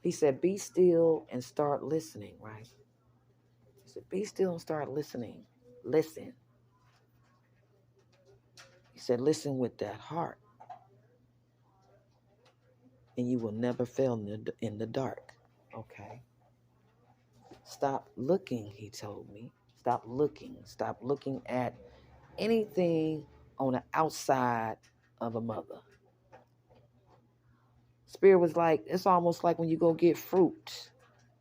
He said, be still and start listening, right? He said, be still and start listening. Listen. He said, listen with that heart, and you will never fail in the dark. Okay. Stop looking, he told me. Stop looking. Stop looking at anything on the outside of a mother. Spirit was like, it's almost like when you go get fruit,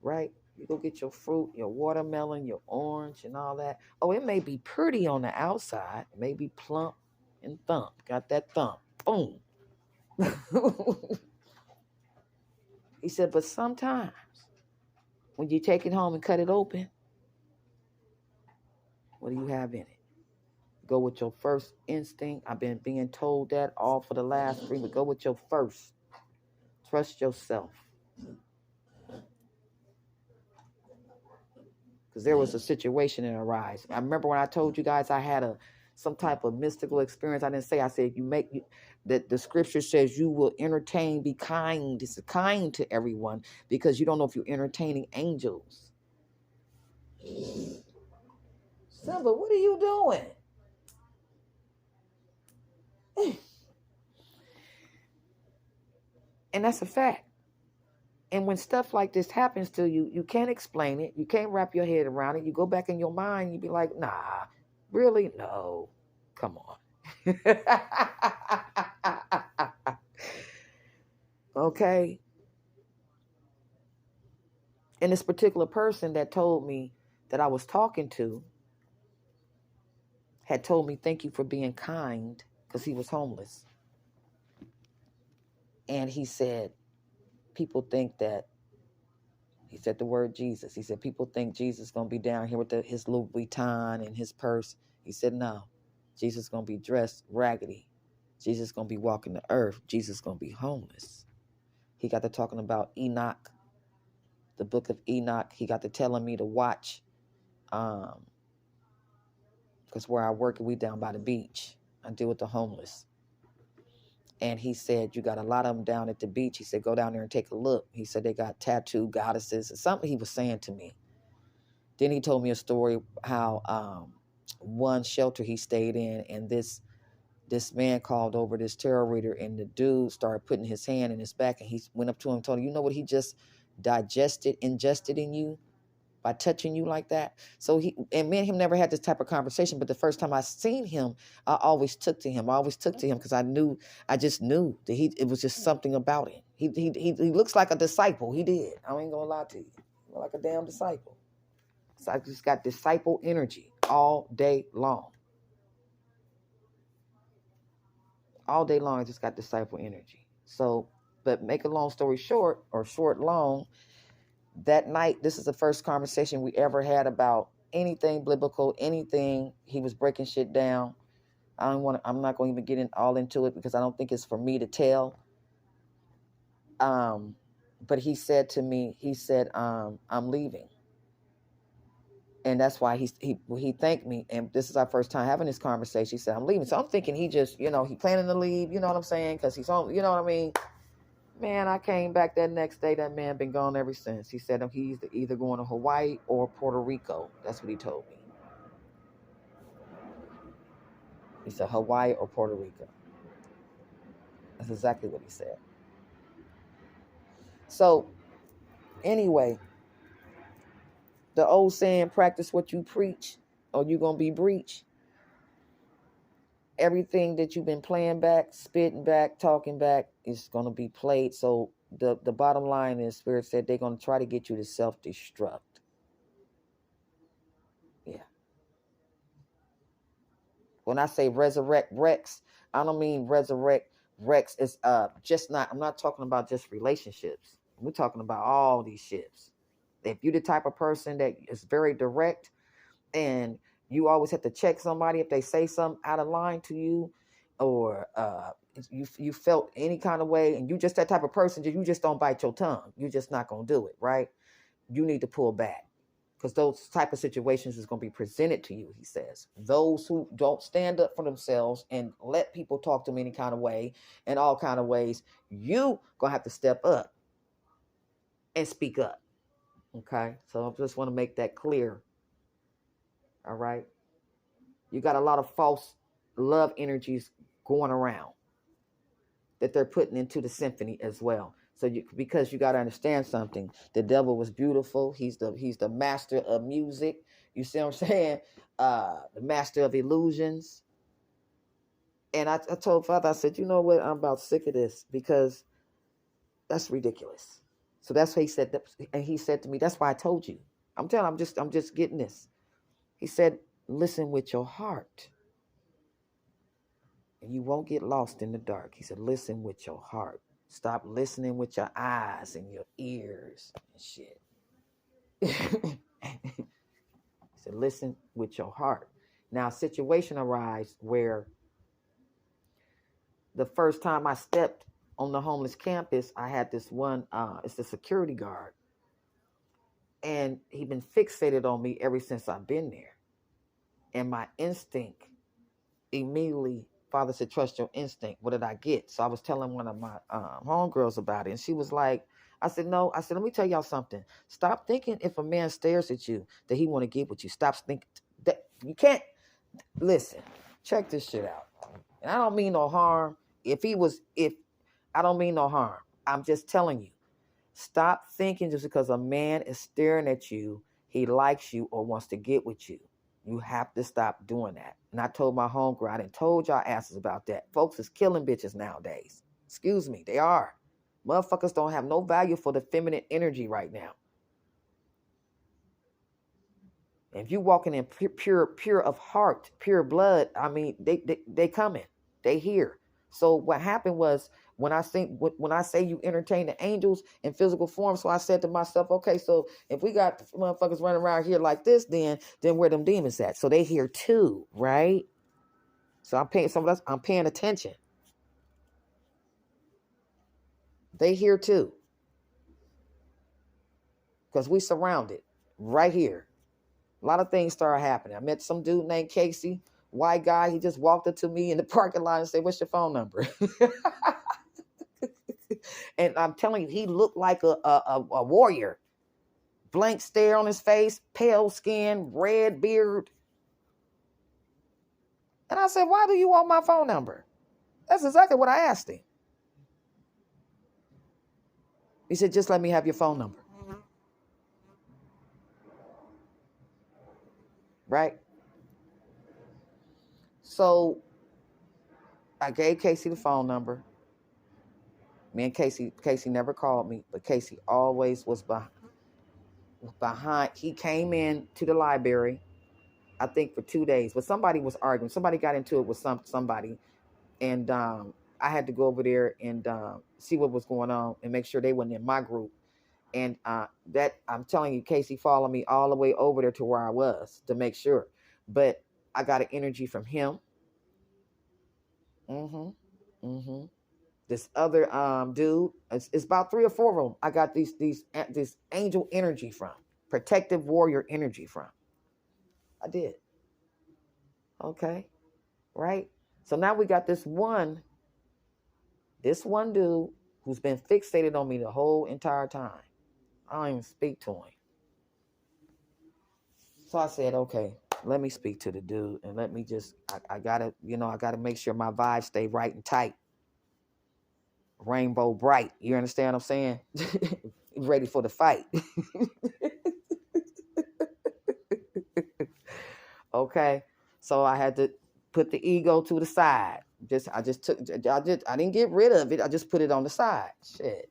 right? You go get your fruit, your watermelon, your orange, and all that. Oh, it may be pretty on the outside, it may be plump and thump. Got that thump. Boom. He said, but sometimes when you take it home and cut it open, what do you have in it? Go with your first instinct. I've been being told that all for the last 3 weeks. Go with your first. Trust yourself. Because there was a situation that arose. I remember when I told you guys I had some type of mystical experience. I didn't say. I said that the scripture says you will entertain, be kind. It's kind to everyone because you don't know if you're entertaining angels. Simba, what are you doing? And that's a fact. And when stuff like this happens to you, you can't explain it. You can't wrap your head around it. You go back in your mind, you be like, nah, really? No. Come on. Okay. And this particular person that told me that I was talking to had told me, thank you for being kind, because he was homeless. And he said, people think that, he said the word Jesus. He said, people think Jesus is going to be down here with his Louis Vuitton and his purse. He said, no, Jesus is going to be dressed raggedy. Jesus is going to be walking the earth. Jesus is going to be homeless. He got to talking about Enoch, the book of Enoch. He got to telling me to watch, because where I work, we down by the beach. I deal with the homeless. And he said, you got a lot of them down at the beach. He said, go down there and take a look. He said, they got tattoo goddesses. It's something he was saying to me. Then he told me a story how one shelter he stayed in, and this man called over this tarot reader, and the dude started putting his hand in his back, and he went up to him and told him, you know what he just ingested in you? By touching you like that. So me and him never had this type of conversation, but the first time I seen him, I always took to him because I just knew that it was just something about him. He looks like a disciple. He did. I ain't gonna lie to you. Like a damn disciple. So I just got disciple energy all day long. All day long, I just got disciple energy. So, but make a long story short, or short long, that night, this is the first conversation we ever had about anything biblical, anything. He was breaking shit down. I'm not going to even get all into it because I don't think it's for me to tell. But he said to me, I'm leaving. And that's why he thanked me. And this is our first time having this conversation. He said, I'm leaving. So I'm thinking he just, he planning to leave. You know what I'm saying? Because he's home. You know what I mean? Man, I came back that next day. That man been gone ever since. He said he's either going to Hawaii or Puerto Rico. That's what he told me. He said Hawaii or Puerto Rico. That's exactly what he said. So, anyway, the old saying, practice what you preach or you're going to be breached. Everything that you've been playing back, spitting back, talking back is going to be played. So the bottom line is, Spirit said they're going to try to get you to self-destruct. Yeah. When I say resurrect Rex, I don't mean resurrect Rex. It's I'm not talking about just relationships. We're talking about all these ships. If you're the type of person that is very direct and you always have to check somebody if they say something out of line to you, or you felt any kind of way, and you just that type of person, you just don't bite your tongue. You're just not going to do it, right? You need to pull back, because those type of situations is going to be presented to you, he says. Those who don't stand up for themselves and let people talk to them any kind of way, in all kind of ways, you going to have to step up and speak up. Okay, so I just want to make that clear. All right, you got a lot of false love energies going around that they're putting into the symphony as well. So because you got to understand something, the devil was beautiful. He's the master of music. You see what I'm saying? The master of illusions. And I told Father, I said, you know what? I'm about sick of this because that's ridiculous. So that's what he said. And he said to me, that's why I told you. I'm just getting this. He said, listen with your heart. And you won't get lost in the dark. He said, listen with your heart. Stop listening with your eyes and your ears and shit. He said, listen with your heart. Now, a situation arises where the first time I stepped on the homeless campus, I had this one, it's the security guard. And he'd been fixated on me ever since I've been there. And my instinct immediately, Father said, trust your instinct. What did I get? So I was telling one of my homegirls about it. And she was like, I said, no. I said, let me tell y'all something. Stop thinking if a man stares at you that he want to get with you. Stop thinking that you can't. Listen, check this shit out. And I don't mean no harm. I don't mean no harm. I'm just telling you. Stop thinking just because a man is staring at you, he likes you or wants to get with you. You have to stop doing that. And I told my homegirl, I done told y'all asses about that. Folks is killing bitches nowadays. Excuse me, they are. Motherfuckers don't have no value for the feminine energy right now. If you walking in pure of heart, pure blood, I mean, they coming. They here. So what happened was when I say you entertain the angels in physical form, so I said to myself, okay, so if we got motherfuckers running around here like this, then where them demons at? So they here too, right? So I'm paying attention. They here too. Because we surrounded right here. A lot of things started happening. I met some dude named Casey, white guy. He just walked up to me in the parking lot and said, what's your phone number? And I'm telling you, he looked like a warrior. Blank stare on his face, pale skin, red beard. And I said, why do you want my phone number? That's exactly what I asked him. He said, just let me have your phone number. Right? So I gave Casey the phone number. Me and Casey never called me, but Casey always was behind. He came in to the library, I think for 2 days, but somebody was arguing. Somebody got into it with somebody, and I had to go over there and see what was going on and make sure they weren't in my group. And that I'm telling you, Casey followed me all the way over there to where I was to make sure. But I got an energy from him. This other dude, it's about 3 or 4 of them. I got this angel energy from, protective warrior energy from. I did. Okay, right? So now we got this one dude who's been fixated on me the whole entire time. I don't even speak to him. So I said, okay, let me speak to the dude and let me just, I gotta make sure my vibes stay right and tight. Rainbow bright. You understand what I'm saying? Ready for the fight. Okay. So I had to put the ego to the side. I didn't get rid of it. I just put it on the side. Shit.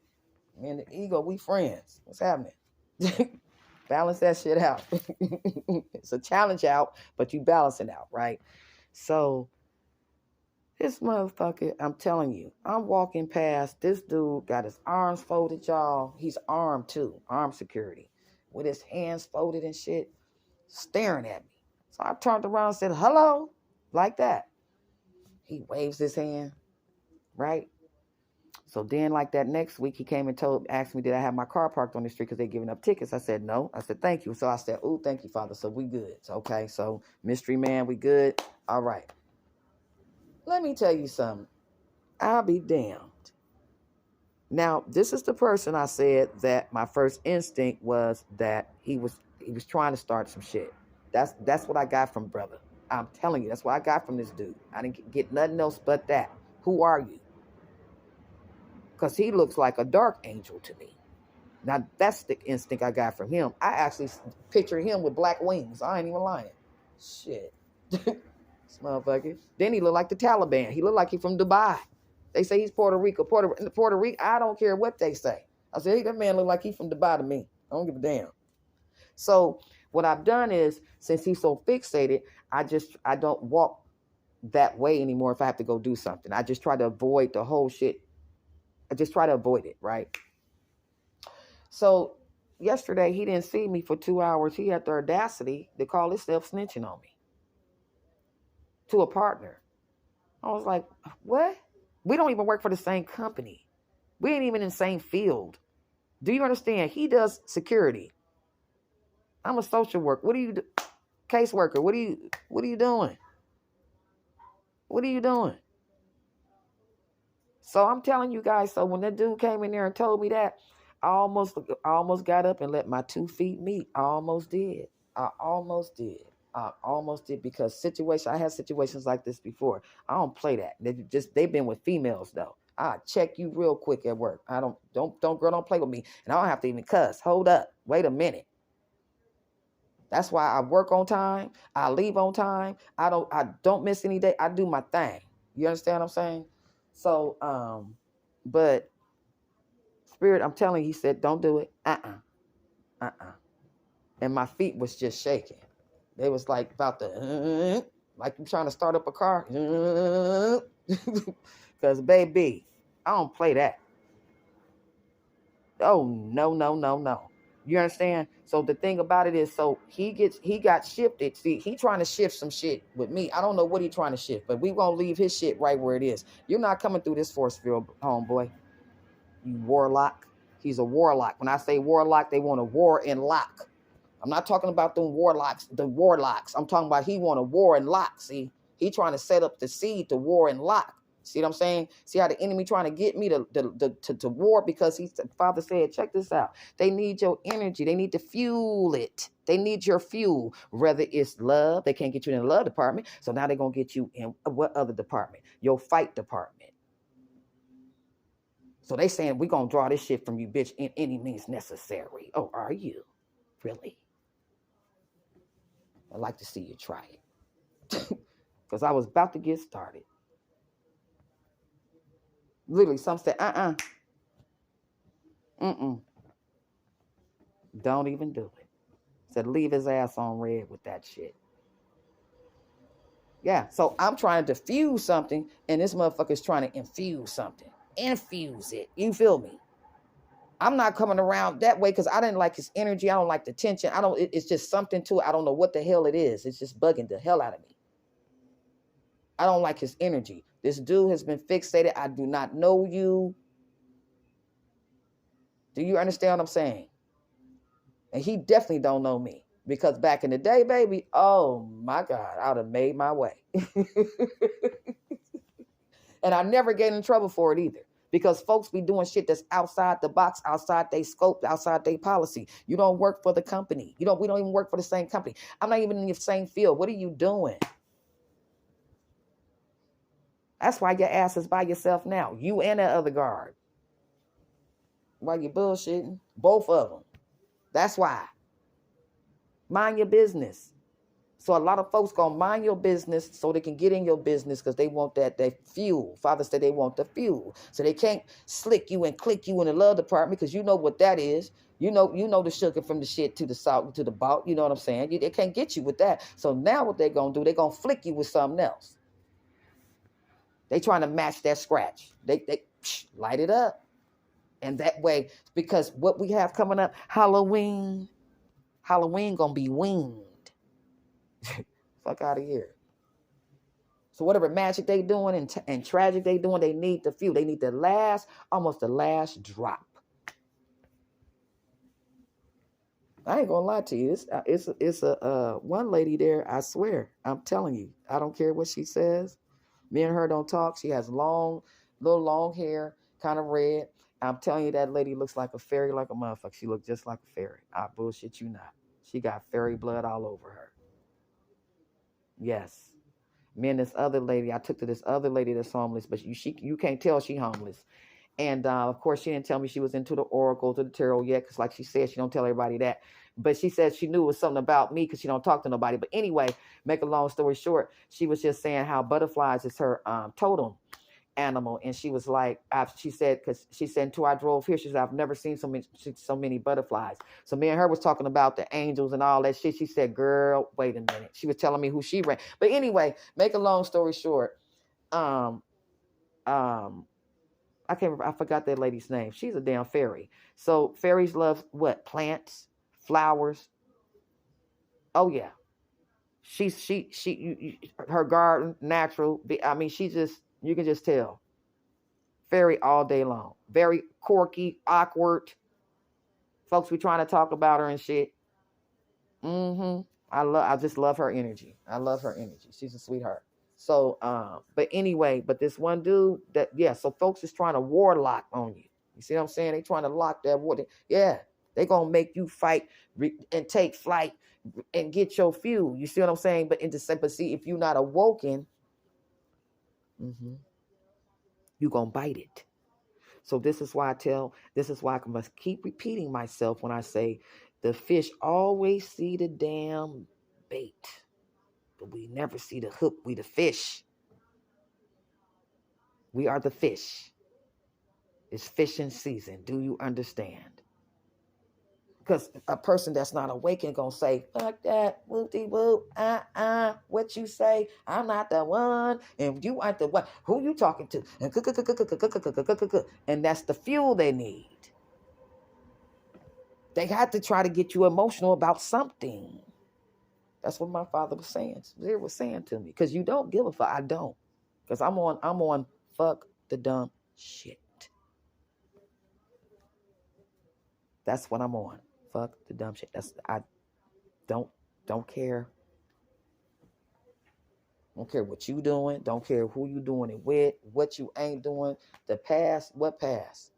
Me and the ego, we friends. What's happening? Balance that shit out. It's a challenge out, but you balance it out, right? So this motherfucker, I'm telling you, I'm walking past, this dude got his arms folded, y'all. He's armed too, armed security, with his hands folded and shit, staring at me. So I turned around and said, hello, like that. He waves his hand, right? So then like that next week, he came and asked me, did I have my car parked on the street because they're giving up tickets? I said, no. I said, thank you. So I said, oh, thank you, Father. So we good. So, okay, so mystery man, we good. All right. Let me tell you something. I'll be damned. Now, this is the person I said that my first instinct was that he was trying to start some shit. That's what I got from brother. I'm telling you, that's what I got from this dude. I didn't get nothing else but that. Who are you? Because he looks like a dark angel to me. Now, that's the instinct I got from him. I actually picture him with black wings. I ain't even lying. Shit. This motherfucker. Then he looked like the Taliban. He looked like he from Dubai. They say he's Puerto Rico. Puerto Rico, I don't care what they say. I said, hey, that man look like he's from Dubai to me. I don't give a damn. So what I've done is, since he's so fixated, I don't walk that way anymore if I have to go do something. I just try to avoid the whole shit. I just try to avoid it, right? So yesterday, he didn't see me for 2 hours. He had the audacity to call himself snitching on me to a partner. I was like, what? We don't even work for the same company. We ain't even in the same field. Do you understand? He does security. I'm a social worker. What are you caseworker? What are you doing? What are you doing? So I'm telling you guys, so when that dude came in there and told me that, I almost got up and let my 2 feet meet. I almost did because I had situations like this before. I don't play that. They've been with females though. I check you real quick at work. I don't play with me. And I don't have to even cuss. Hold up. Wait a minute. That's why I work on time. I leave on time. I don't miss any day. I do my thing. You understand what I'm saying? So, but Spirit, I'm telling you, he said, don't do it. And my feet was just shaking. They was like about to, like you trying to start up a car. Because, baby, I don't play that. Oh, no. You understand? So the thing about it is, so he got shifted. See, he trying to shift some shit with me. I don't know what he trying to shift, but we gonna leave his shit right where it is. You're not coming through this force field, homeboy. You warlock. He's a warlock. When I say warlock, they want a war and lock. I'm not talking about the warlocks. I'm talking about he want a war and lock. See, he trying to set up the seed to war and lock. See what I'm saying? See how the enemy trying to get me to war because the Father said, check this out. They need your energy. They need to fuel it. They need your fuel. Whether it's love, they can't get you in the love department. So now they're going to get you in what other department? Your fight department. So they saying, we're going to draw this shit from you, bitch, in any means necessary. Oh, are you? Really? I'd like to see you try it. Because I was about to get started. Literally, some said, don't even do it. Said, leave his ass on red with that shit. Yeah, so I'm trying to diffuse something, and this motherfucker's trying to infuse something. Infuse it. You feel me? I'm not coming around that way because I didn't like his energy. I don't like the tension. It's just something to it. I don't know what the hell it is. It's just bugging the hell out of me. I don't like his energy. This dude has been fixated. I do not know you. Do you understand what I'm saying? And he definitely don't know me. Because back in the day, baby, oh my God, I would have made my way. And I never get in trouble for it either. Because folks be doing shit that's outside the box, outside their scope, outside their policy. You don't work for the company. We don't even work for the same company. I'm not even in the same field. What are you doing? That's why your ass is by yourself now. You and that other guard. Why you bullshitting? Both of them. That's why. Mind your business. So a lot of folks gonna mind your business so they can get in your business because they want that fuel. Father said they want the fuel. So they can't slick you and click you in the love department because you know what that is. You know the sugar from the shit to the salt to the bout. You know what I'm saying? They can't get you with that. So now what they're gonna do, they're gonna flick you with something else. They trying to match that scratch. They light it up. And that way, because what we have coming up, Halloween gonna be winged. Fuck out of here. So whatever magic they doing and tragic they doing, they need the fuel. They need almost the last drop. I ain't gonna lie to you. It's a one lady there. I swear, I'm telling you. I don't care what she says. Me and her don't talk. She has little long hair, kind of red, I'm telling you, that lady looks like a fairy, like a motherfucker. She looked just like a fairy. I bullshit you not. She got fairy blood all over her. Yes. Me and this other lady, I took to this other lady that's homeless, but you can't tell she homeless. And of course, she didn't tell me she was into the oracle, to the tarot yet, because like she said, she don't tell everybody that. But she said she knew it was something about me because she don't talk to nobody. But anyway, make a long story short, she was just saying how butterflies is her totem animal. And she was like, she said, because she said, until I drove here, she said, I've never seen so many butterflies. So me and her was talking about the angels and all that shit. She said, girl, wait a minute. She was telling me who she ran. But anyway, make a long story short, um, I forgot that lady's name. She's a damn fairy. So fairies love what? Plants, flowers. Oh yeah. Her garden, natural. I mean, you can just tell. Fairy all day long. Very quirky, awkward. Folks be trying to talk about her and shit. I just love her energy. I love her energy. She's a sweetheart. So, but anyway, but this one dude so folks is trying to warlock on you. You see what I'm saying? They trying to lock that water. Yeah, they gonna make you fight and take flight and get your fuel. You see what I'm saying? But see, if you're not awoken, you gonna bite it. So this is why I must keep repeating myself when I say the fish always see the damn bait, but we never see the hook. We the fish. We are the fish. It's fishing season. Do you understand? Because a person that's not awakened gonna say, fuck that, whoop-de-whoop, what you say, I'm not the one, and you aren't the one. Who you talking to? And that's the fuel they need. They had to try to get you emotional about something. That's what my father was saying. He was saying to me, because you don't give a fuck. I don't. Because I'm on fuck the dumb shit. That's what I'm on. Fuck the dumb shit. I don't care. Don't care what you doing. Don't care who you doing it with. What you ain't doing. The past, what past?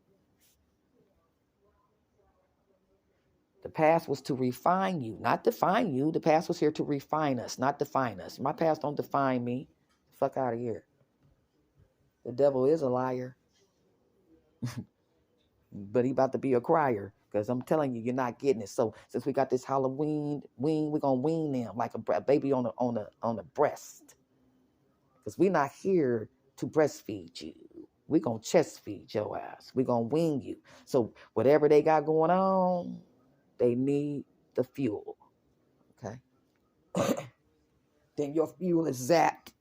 The past was to refine you, not define you. The past was here to refine us, not define us. My past don't define me. Fuck out of here. The devil is a liar. But he about to be a crier. Because I'm telling you, you're not getting it. So since we got this Halloween, we're going to wean them like a baby on a breast. Because we're not here to breastfeed you. We're going to chest feed your ass. We're going to wean you. So whatever they got going on, they need the fuel. Okay? Then your fuel is zapped.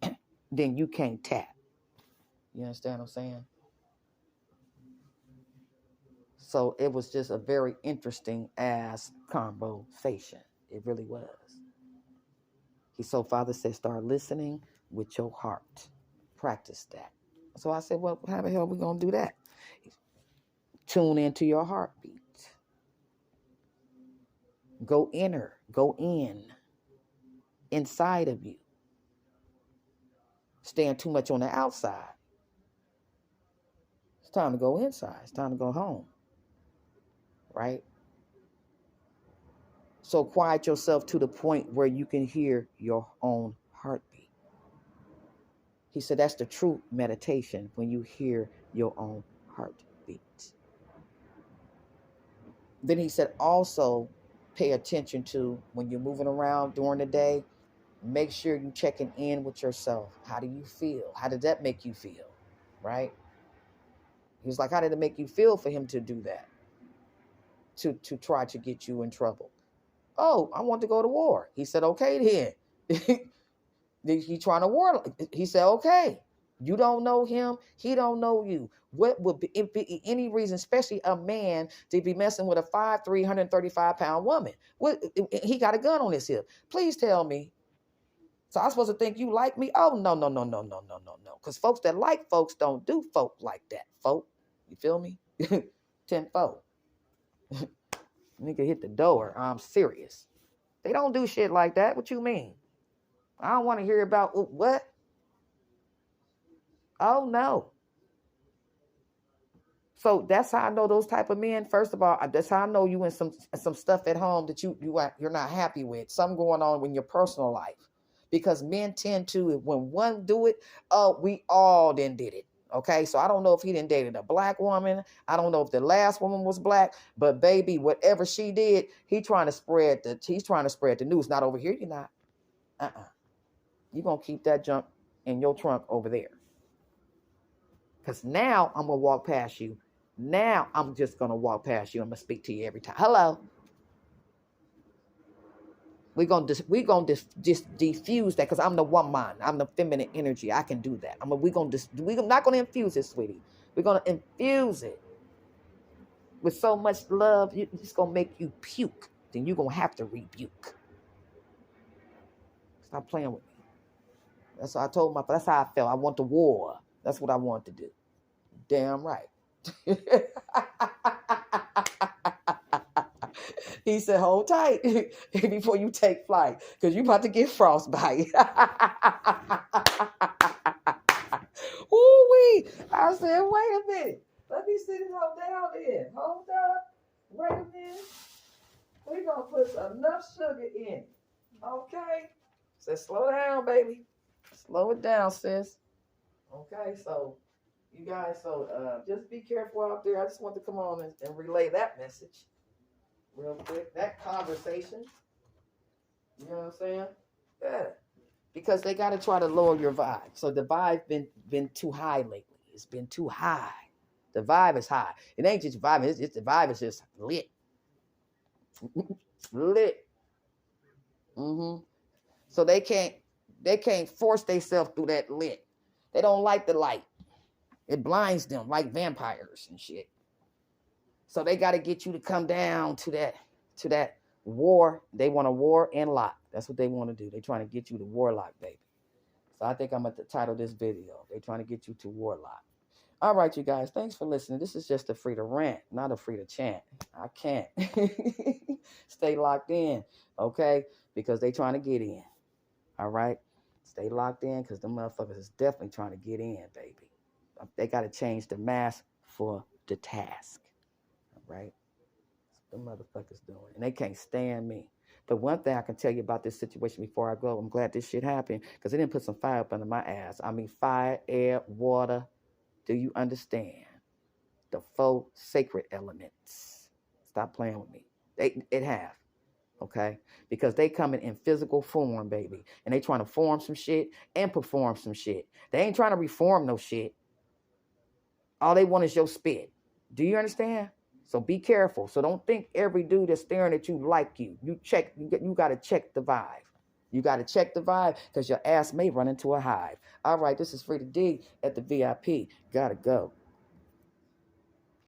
Then you can't tap. You understand what I'm saying? So it was just a very interesting ass conversation. It really was. So Father said, start listening with your heart. Practice that. So I said, well, how the hell are we going to do that? Tune into your heartbeat. Go inner. Go inside of you. Staying too much on the outside. It's time to go inside. It's time to go home. Right? So quiet yourself to the point where you can hear your own heartbeat. He said that's the true meditation, when you hear your own heartbeat. Then he said also pay attention to when you're moving around during the day, make sure you're checking in with yourself. How do you feel? How did that make you feel? Right? He was like, how did it make you feel for him to do that? To try to get you in trouble. Oh, I want to go to war. He said, okay then. He trying to war. He said, okay. You don't know him. He don't know you. What would be any reason, especially a man, to be messing with a 5'3", 135-pound woman? What? He got a gun on his hip. Please tell me. So I'm supposed to think you like me? Oh, no. Because folks that like folks don't do folk like that, folk. You feel me? 10-4. Nigga hit the door. I'm serious. They don't do shit like that. What you mean? I don't want to hear about what? Oh, no. So that's how I know those type of men. First of all, that's how I know you in some stuff at home that you're not happy with. Something going on in your personal life. Because men tend to, when one do it, we all then did it. Okay, so I don't know if he didn't dated a black woman. I don't know if the last woman was black, but baby, whatever she did, he's trying to spread the news. Not over here, you're not. You're gonna keep that junk in your trunk over there. Because now I'm gonna walk past you. Now I'm just gonna walk past you. I'm gonna speak to you every time. Hello. We're gonna just diffuse that because I'm the woman. I'm the feminine energy. I can do that. We're not gonna infuse it, sweetie. We're gonna infuse it with so much love. It's gonna make you puke. Then you're gonna have to rebuke. Stop playing with me. That's what I told that's how I felt. I want the war. That's what I want to do. Damn right. He said, hold tight before you take flight, because you about to get frostbite. Ooh-wee. I said, wait a minute. Let me sit it all down there. Hold up. Wait a minute. We're going to put enough sugar in. Okay? So slow down, baby. Slow it down, sis. Okay, so you guys, just be careful out there. I just want to come on and relay that message real quick. That conversation. You know what I'm saying? Yeah. Because they got to try to lower your vibe. So the vibe been too high lately. It's been too high. The vibe is high. It ain't just vibe. It's the vibe is just lit. Lit. So they can't force themselves through that lit. They don't like the light. It blinds them like vampires and shit. So they got to get you to come down to that war. They want a war and lock. That's what they want to do. They're trying to get you to warlock, baby. So I think I'm at the title of this video. They're trying to get you to warlock. All right, you guys. Thanks for listening. This is just a free to rant, not a free to chant. I can't. Stay locked in, okay? Because they trying to get in. All right? Stay locked in because the motherfuckers is definitely trying to get in, baby. They got to change the mask for the task. All right? That's what the motherfuckers doing. And they can't stand me. But one thing I can tell you about this situation before I go, I'm glad this shit happened because they didn't put some fire up under my ass. I mean, fire, air, water. Do you understand? The 4 sacred elements. Stop playing with me. It have. Okay? Because they coming in physical form, baby. And they trying to form some shit and perform some shit. They ain't trying to reform no shit. All they want is your spit. Do you understand? So be careful. So don't think every dude that's staring at you like you. You got to check the vibe. You got to check the vibe because your ass may run into a hive. All right, this is Free to D at the VIP. Gotta go.